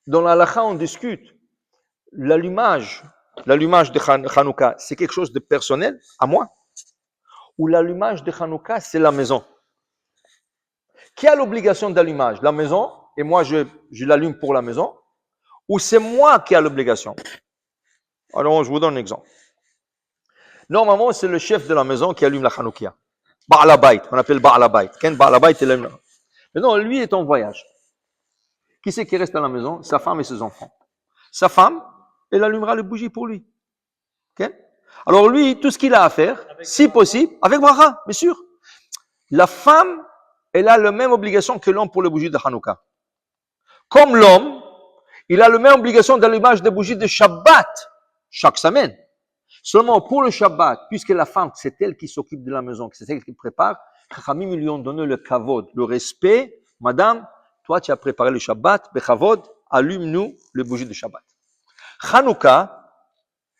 Dans la halakha, on discute. L'allumage de Hanouka, c'est quelque chose de personnel, à moi, ou l'allumage de Hanouka, c'est la maison. Qui a l'obligation d'allumage? La maison, et moi je l'allume pour la maison, ou c'est moi qui ai l'obligation? Alors, je vous donne un exemple. Normalement, c'est le chef de la maison qui allume la Hanoukia. Ba'alabait, on appelle Ba'alabait. Ken Ba'alabait, il allume. Maintenant, lui est en voyage. Qui c'est qui reste à la maison? Sa femme et ses enfants. Sa femme, elle allumera les bougies pour lui. Okay? Alors lui, tout ce qu'il a à faire, si possible, avec bracha, bien sûr. La femme, elle a la même obligation que l'homme pour les bougies de Hanouka. Comme l'homme, il a la même obligation d'allumage des bougies de Shabbat chaque semaine. Seulement pour le Shabbat, puisque la femme, c'est elle qui s'occupe de la maison, c'est elle qui prépare, Chachamim lui ont donné le kavod, le respect. Madame, toi, tu as préparé le Shabbat, Bechavod, allume-nous les bougies de Shabbat. Hanouka,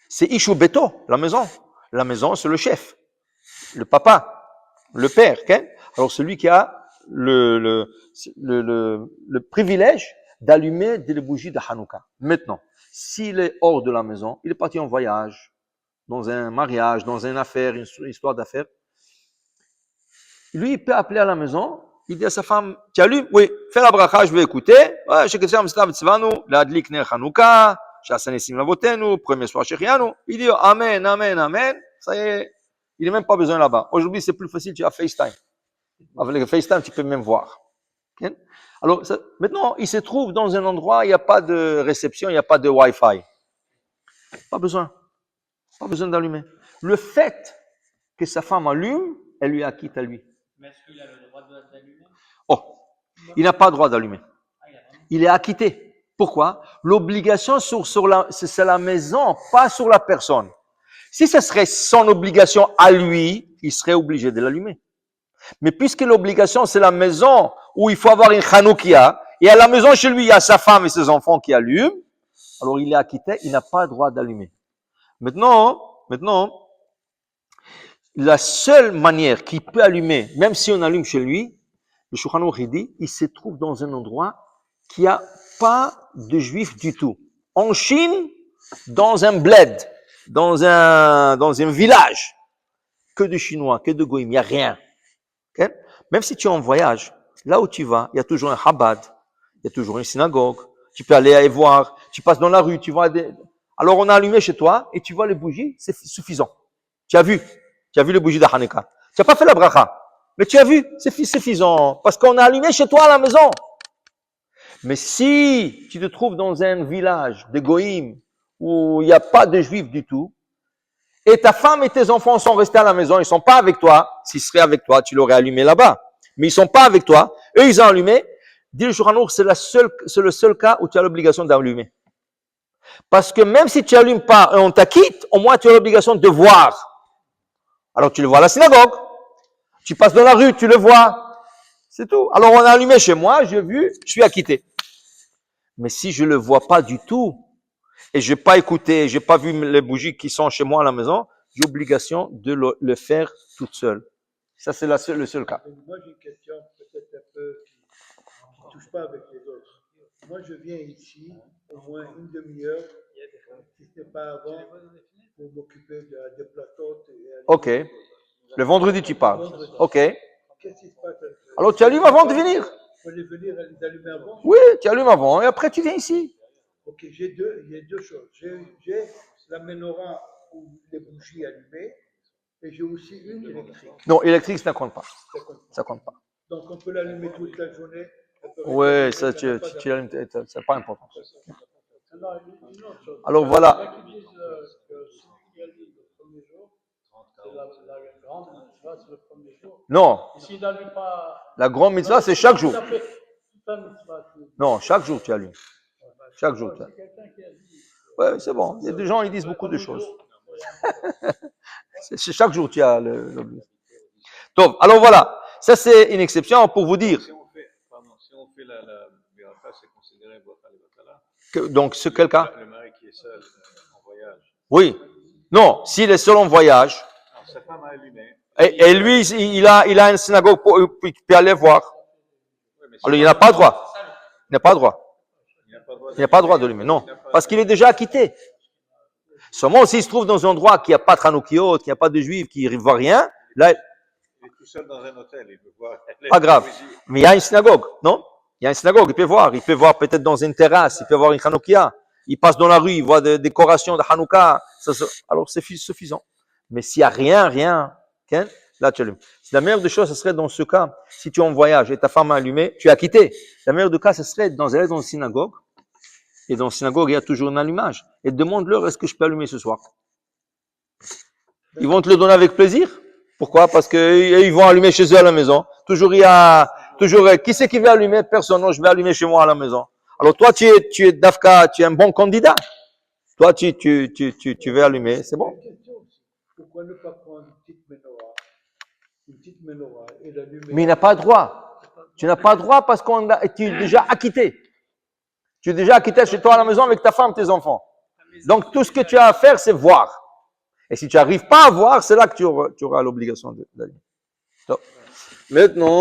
c'est Ishu Beto, la maison. La maison, c'est le chef, le papa, le père. Okay? Alors, celui qui a le privilège d'allumer des bougies de Hanouka. Maintenant, s'il est hors de la maison, il est parti en voyage, dans un mariage, dans une affaire, une histoire d'affaires, lui, il peut appeler à la maison, il dit à sa femme, tu allumes? Oui, fais la bracha, je vais écouter. Ouais, premier soir, il dit Amen, Amen, Amen. Ça y est, il n'est même pas besoin là-bas. Aujourd'hui, c'est plus facile, tu as FaceTime. Avec le FaceTime, tu peux même voir. Okay? Alors, maintenant, il se trouve dans un endroit, il n'y a pas de réception, il n'y a pas de Wi-Fi. Pas besoin. Pas besoin d'allumer. Le fait que sa femme allume, elle lui acquitte à lui. Mais est-ce qu'il a le droit d'allumer? Oh, il n'a pas le droit d'allumer. Il est acquitté. Pourquoi? L'obligation c'est la maison, pas sur la personne. Si ce serait son obligation à lui, il serait obligé de l'allumer. Mais puisque l'obligation, c'est la maison où il faut avoir une Hanoukia, et à la maison chez lui, il y a sa femme et ses enfants qui allument, alors il est acquitté, il n'a pas le droit d'allumer. Maintenant, la seule manière qu'il peut allumer, même si on allume chez lui, le Shulchan Aruch dit, il se trouve dans un endroit qui a pas de juifs du tout. En Chine, dans un bled, dans un village, que de Chinois, que de Goïm, il n'y a rien. Okay? Même si tu es en voyage, là où tu vas, il y a toujours un Chabad, il y a toujours une synagogue, tu peux aller voir, tu passes dans la rue, tu vois Alors on a allumé chez toi et tu vois les bougies, c'est suffisant. Tu as vu les bougies de Hanouka. Tu n'as pas fait la bracha, mais tu as vu, c'est suffisant, parce qu'on a allumé chez toi à la maison. Mais si tu te trouves dans un village de Goïm où il n'y a pas de juifs du tout, et ta femme et tes enfants sont restés à la maison, ils ne sont pas avec toi, s'ils seraient avec toi, tu l'aurais allumé là-bas. Mais ils ne sont pas avec toi, eux ils ont allumé, dit le Shulchan Aruch, c'est le seul cas où tu as l'obligation d'allumer. Parce que même si tu n'allumes pas et on t'acquitte, au moins tu as l'obligation de voir. Alors tu le vois à la synagogue, tu passes dans la rue, tu le vois, c'est tout. Alors on a allumé chez moi, j'ai vu, je suis acquitté. Mais si je ne le vois pas du tout, et je n'ai pas écouté, je n'ai pas vu les bougies qui sont chez moi à la maison, j'ai l'obligation de le faire toute seule. Ça, c'est le seul cas. Moi, j'ai une question peut-être un peu qui ne touche pas avec les autres. Moi, je viens ici au moins une demi-heure, si ce n'est pas avant, pour m'occuper des plateaux. Ok. Le vendredi, tu parles. Ok. Qu'est-ce qui se passe? Alors, tu allumes avant de venir. Il faut les venir et les allumer avant? Oui, tu allumes avant et après, tu viens ici. Ok, il y a deux choses. J'ai la menorah ou les bougies allumées et j'ai aussi une électrique. Non, électrique, ça ne compte pas. Ça compte pas. Donc, on peut l'allumer toute la journée. Oui, ça, tu allumes, c'est pas important. Alors, voilà. Non. La grande mitzvah, c'est chaque jour. Non, chaque jour tu allumes. Chaque jour tu allumes. Oui, c'est bon. Il y a des gens, ils disent beaucoup de choses. C'est chaque jour tu as l'obligation. Donc, alors voilà. Ça, c'est une exception pour vous dire. Si on fait la biracha, c'est considéré bracha levatala. Donc, c'est quel cas? Le mari qui est seul en voyage. Oui. Non, s'il est seul en voyage. Alors, sa femme a allumé. Et lui, il a une synagogue pour il peut aller voir. Oui, alors, il n'a pas le droit. Il n'a pas le droit. Il n'a pas le droit d'allumer, non. Parce qu'il est déjà acquitté. Seulement s'il se trouve dans un endroit qui n'a pas de Hanoukiot, qui n'a pas de juifs, qui ne voit rien, là, Il est tout seul dans un hôtel, il peut voir. pas grave. Mais il y a une synagogue, non? Il y a une synagogue, il peut voir. Il peut voir peut-être dans une terrasse, il peut voir une Hanoukia. Il passe dans la rue, il voit des décorations de Hanouka. Alors c'est suffisant. Mais s'il n'y a rien, okay, là tu allumes. La meilleure des choses, ce serait dans ce cas, si tu es en voyage et ta femme a allumé, tu as quitté. La meilleure des cas, ce serait d'aller dans une synagogue. Et dans la synagogue, il y a toujours un allumage. Et demande-leur, est-ce que je peux allumer ce soir? Ils vont te le donner avec plaisir. Pourquoi? Parce qu'ils vont allumer chez eux à la maison. Qui c'est qui veut allumer? Personne. Non, je vais allumer chez moi à la maison. Alors toi, tu es Dafka, tu es un bon candidat. Toi, tu veux allumer, c'est bon. Une question aussi. Pourquoi ne pas prendre une petite menorah et l'allumer? Mais il n'a pas le droit. Tu n'as pas le droit parce que tu es déjà acquitté. Tu es déjà acquitté chez toi à la maison avec ta femme, tes enfants. Donc tout ce que tu as à faire, c'est voir. Et si tu n'arrives pas à voir, c'est là que tu auras l'obligation d'allumer. Maintenant,